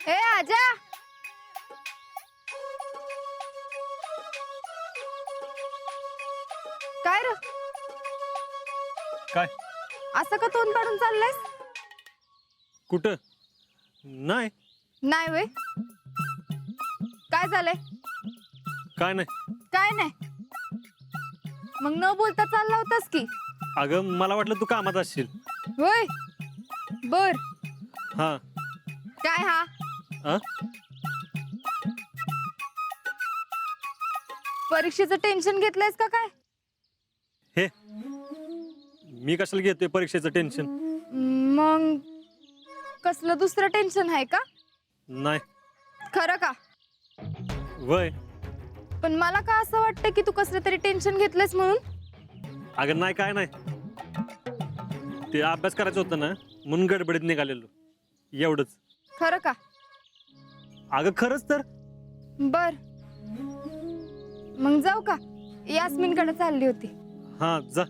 हे आजा, काय र काय असं का तोंड काढून चाललंयस? कुठं नाही नाही वे, काय झालंय? काय नाही. काय नाही मग न बोलता चालला होतास की? अगं मला वाटलं तू कामात असशील. होय, बर. हा काय हा? अ? परीक्षेचं टेन्शन घेतलंयस का काय? हे मी कशाला घेतोय परीक्षेचं टेन्शन? मग कसलं दुसरं टेन्शन आहे का? नाही. खरं का? वय पण मला का असं वाटतं की तू कसलं तरी टेन्शन घेतलंयस म्हणून. अगं नाही, काय नाही. ते अभ्यास करायचं होतं ना म्हणून गडबडीत निघालेलो, एवढंच. खरं का? अगं खरंच तर. बर, मग जाऊ का? यास्मिनकडे चालली होती. हा जा.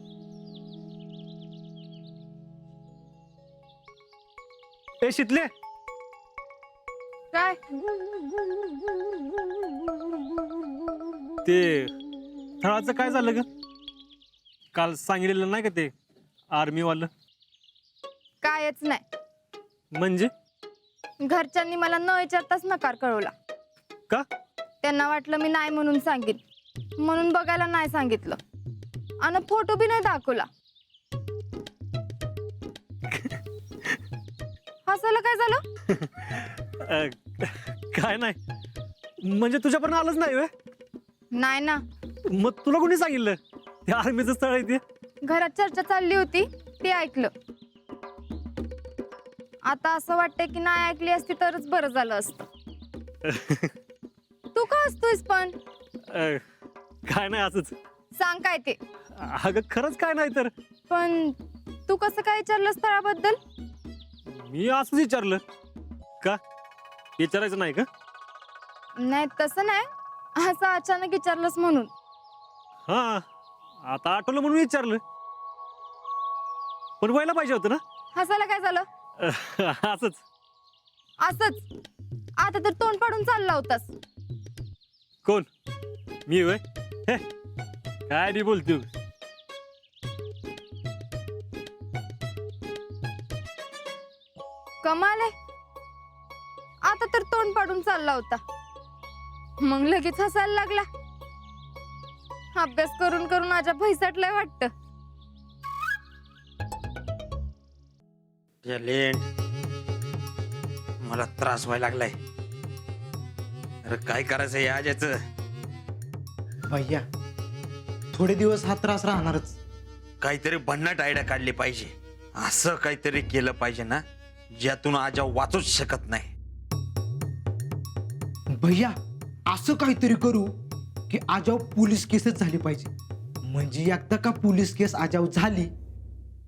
ए शितले, काय? ते थळाचं काय झालं ग? काल सांगितलेलं नाही का ते आर्मी वालं? कायच नाही. म्हणजे घरच्यांनी मला न विचारताच नकार कळवला. का? त्यांना वाटलं मी नाही म्हणून सांगेन, म्हणून बघायला नाही सांगितलं आणि फोटो बी नाही दाखवला. हसायला काय झालं? काय नाही, म्हणजे तुझ्यापर्यंत आलंच नाही व्हय? नाही ना, मग तुला कोणी सांगितलं ते आर्मीचं स्थळ आहे ते? घरात चर्चा चालली होती, ते ऐकलं. आता असं वाटतंय की नाही ऐकली असती तरच बरं झालं असतं. तू का हसतोयस पण? काय नाही, असंच. सांग काय ते. अगं खरंच काय नाही तर. पण तू कसं काय विचारलं स्थळाबद्दल? मी असंच विचारलं. का विचारायचं नाही का? नाही तसं नाही, असं अचानक विचारलंस म्हणून. हा आता आठवलं म्हणून विचारलं, पण व्हायला पाहिजे होतं ना. हसायला काय झालं? असंच. असंच आता तर तोंड पाडून चालला होतास. कोण? मी होय? हे काय नाही बोलतो. कमाल आहे, आता तर तोंड पाडून चालला होता, मग लगेच हसायला लागला. अभ्यास करून करून माझ्या भैसाटलाय वाटतं. मला त्रास व्हायला लागलाय. अरे काय करायचंय आजच? भैया, थोडे दिवस हा त्रास राहणारच. काहीतरी भन्नाट आयडिया काढली पाहिजे. असं काहीतरी केलं पाहिजे ना ज्यातून आजा वाचूच शकत नाही. भैया, असं काहीतरी करू की आजाव पोलीस केसच झाली पाहिजे. म्हणजे एकदा का पोलीस केस आजाव झाली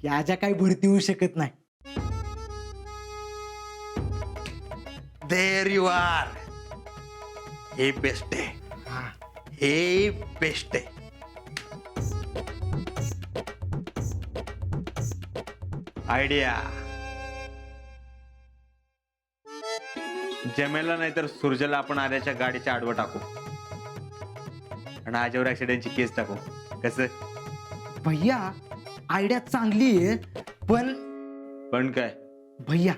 की आजा काही भरती होऊ शकत नाही. There you are. हे बेस्ट आहे, हा, हे बेस्ट आहे. आयडिया जमेला नाही तर सुरजला आपण आर्याच्या गाडीच्या आडवं टाकू आणि आजावर ऍक्सिडेंटची केस टाकू. कसं? भैया आयडिया चांगली आहे, पण काय? भैया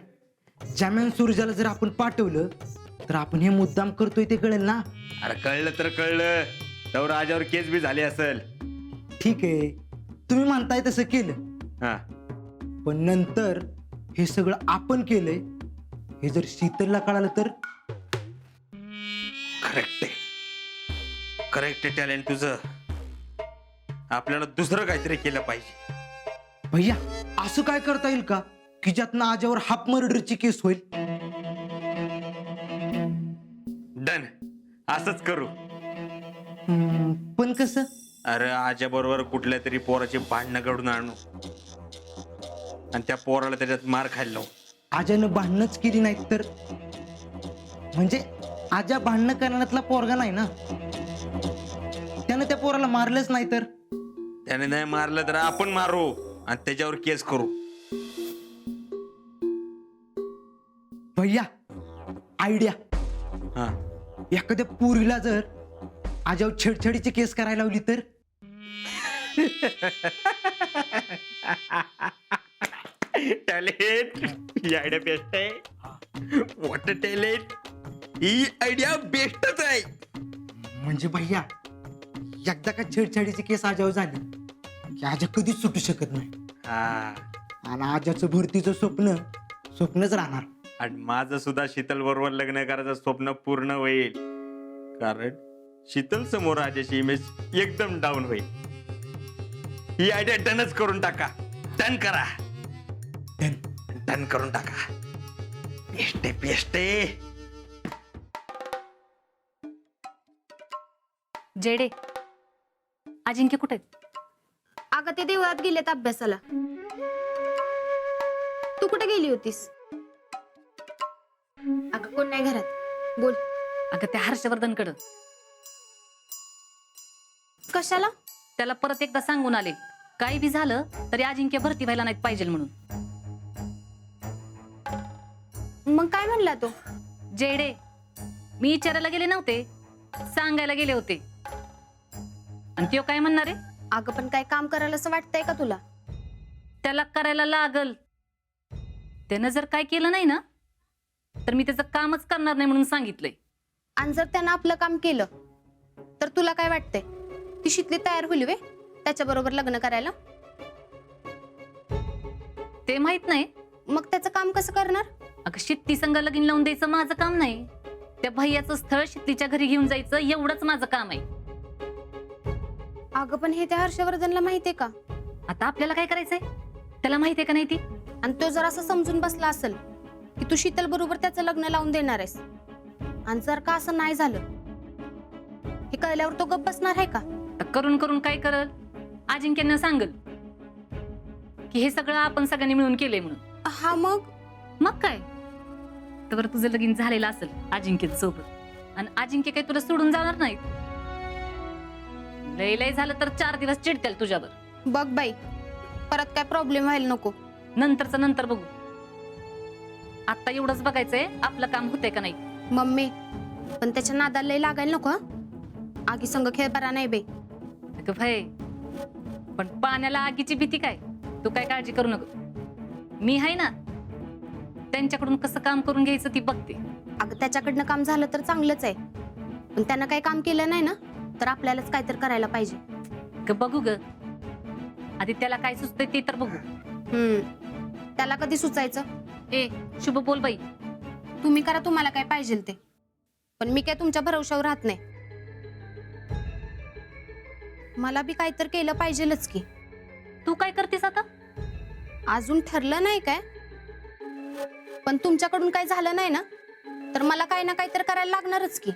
जाम्यान सूरजाला जर आपण पाठवलं तर आपण हे मुद्दाम करतोय ते कळेल ना. अरे कळलं तर कळलं, तर आजावर केस बी झाली असेल. ठीक आहे, तुम्ही म्हणताय तसं केलं, हा, पण नंतर हे सगळं आपण केलंय हे जर शीतलला कळालं तर? करेक्ट आहे, करेक्ट आहे टॅलेंट तुझं. आपल्याला दुसरं काहीतरी केलं पाहिजे. भैया असं काय करता येईल का की ज्यातनं आजावर हाफ मर्डरची केस होईल? डन, असंच करू. पण कसं? अरे आजा बरोबर कुठल्या तरी पोराची भांडणं घडून आणू आणि त्या पोराला त्याच्यात मार खायला लावू. आजानं भांडणच केली नाहीत तर? म्हणजे आजा भांडणं करण्यातला पोरगा नाही ना, त्यानं त्या पोराला मारलंच नाही तर? त्याने नाही मारलं तर आपण मारू आणि त्याच्यावर केस करू. भैया आयडिया. हा. एखाद्या पोरीला जर आजावर छेडछाडीची केस करायला लावली तर? टॅलेंट, ही आयडिया बेस्ट आहे. वॉट टॅलेंट, ही आयडिया बेस्टच आहे. म्हणजे भैया एकदा का छेडछाडीची केस आजावर झाली की आजा कधीच सुटू शकत नाही. हा. आणि आजाचं भरतीचं स्वप्नच राहणार. आणि माझं सुद्धा शीतल बरोबर लग्न करायचं स्वप्न पूर्ण होईल. कारण शीतल समोर आजाची इमेज एकदम डाऊन होईल. ही आयडिया डनच करून टाका. डन करा. डन. डन करून टाका. बेस्ट आहे, बेस्ट आहे. जेडे, अजिंक्य कुठे आहेत? अगं ते देवळात गेलेत अभ्यासाला. तू कुठे गेली होतीस? अगं कोण नाही घरात, बोल. अगं त्या हर्षवर्धनकडं. कशाला? त्याला परत एकदा सांगून आले, काही बी झालं तरी अजिंक्य भरती व्हायला नाहीत पाहिजे म्हणून. मग काय म्हणला तो? जेडे, मी विचारायला गेले नव्हते, सांगायला गेले होते. आणि त्यो काय म्हणणार आहे? अगं पण काय काम करायला असं वाटतंय का तुला? त्याला करायला लागल. त्यानं जर काय केलं नाही ना तर मी त्याचं कामच करणार नाही म्हणून सांगितलंय. आणि जर त्यानं आपलं काम केलं तर तुला काय वाटतंय? ती शितली तयार होईल वे त्याच्या बरोबर लग्न करायला? ते माहित नाही. मग त्याचं काम कसं करणार? अगं शिट्टी संग लगीन लावून द्यायचं माझं काम नाही. त्या भैयाचं स्थळ शिट्टीच्या घरी घेऊन जायचं एवढंच माझं काम आहे. अगं पण हे त्या हर्षवर्धनला माहितीये का? आता आपल्याला काय करायचंय? त्याला माहितीये का नाही ती? आणि तो जर असं समजून बसला असेल की तू शीतल बरोबर त्याचं लग्न लावून देणार आहेस, आणि जर का असं नाही झालं, हे कळल्यावर तो गप्प बसणार आहे का? तर करून करून काय करल? अजिंक्यांना सांगल की हे सगळं आपण सगळ्यांनी मिळून केलंय म्हणून. हा मग काय तर तुझं लगीन झालेलं असेल अजिंक्य सोबत, आणि अजिंक्य काही तुला सोडून जाणार नाही. लय लय झालं तर 4 दिवस चिडतील तुझ्यावर. बघ बाई, परत काय प्रॉब्लेम व्हायला नको. नंतरच नंतर बघू. आता एवढंच बघायचंय आपलं काम होतंय का नाही. मम्मी, पण त्याच्या नादाला लय लागायला नको. आगी संग खेळ बरा नाही बाई. अगं भाई, पण पाण्याला आगीची भीती काय? तू काय काळजी करू नको, मी आहे ना. त्यांच्याकडून कसं काम करून घ्यायचं ती बघते. अगं त्याच्याकडनं काम झालं तर चांगलंच आहे, पण त्यानं काही काम केलं नाही ना तर आपल्यालाच काहीतरी करायला पाहिजे. ग बघू ग, आधी त्याला काय सुचतंय ते तर बघू. त्याला कधी सुचायचं? ए शुभ बोल बाई. तुम्ही करा तुम्हाला काय पाहिजे ते, पण मी काय तुमच्या भरवशावर राहत नाही. मला बी काहीतरी केलं पाहिजेलच की. तू काय करतेस आता? अजून ठरलं नाही काय, पण तुमच्याकडून काय झालं नाही ना तर मला काही ना काहीतरी करायला लागणारच की.